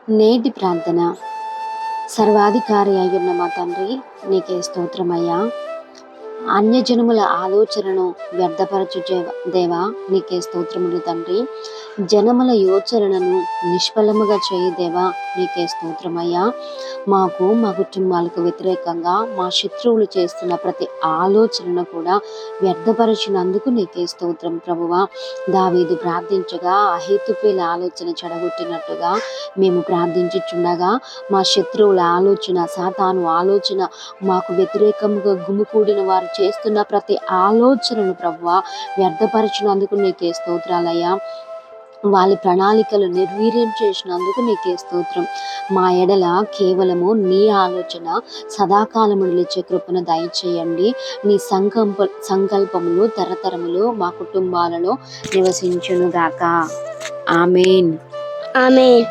నేటి ప్రార్థన. సర్వాధికారి అయ్యున్న మా తండ్రి, నీకే స్తోత్రమయ్యా. అన్యజనముల ఆలోచనను వ్యర్థపరచు దేవా, నీకే స్తోత్రములు తండ్రి. జనముల యోచనలను నిష్ఫలముగా చేయి దేవా, నీకే స్తోత్రమయ్యా. మాకు మా కుటుంబాలకు వ్యతిరేకంగా మా శత్రువులు చేస్తున్న ప్రతి ఆలోచనను కూడా వ్యర్థపరిచినందుకు నీకే స్తోత్రం ప్రభువా. దావీదు ప్రార్థించగా అహీతోపెల ఆలోచన చెడగొట్టినట్టుగా మేము ప్రార్థించుచుండగా మా శత్రువుల ఆలోచన, సాతాను ఆలోచన, మాకు వ్యతిరేకంగా గుమికూడిన వారు చేస్తున్న ప్రతి ఆలోచనను ప్రభువా వ్యర్థపరిచినందుకు నీకే స్తోత్రాలయ్యా. వాళ్ళ ప్రణాళికలు నిర్వీర్యం చేసినందుకు నీకే స్తోత్రం. మా ఎడల కేవలము నీ ఆలోచన సదాకాలము నిలిచే కృపను దయచేయండి. నీ సంకల్పములు తరతరములు మా కుటుంబాలలో నివసించునుగాక. ఆమేన్. ఆమేన్.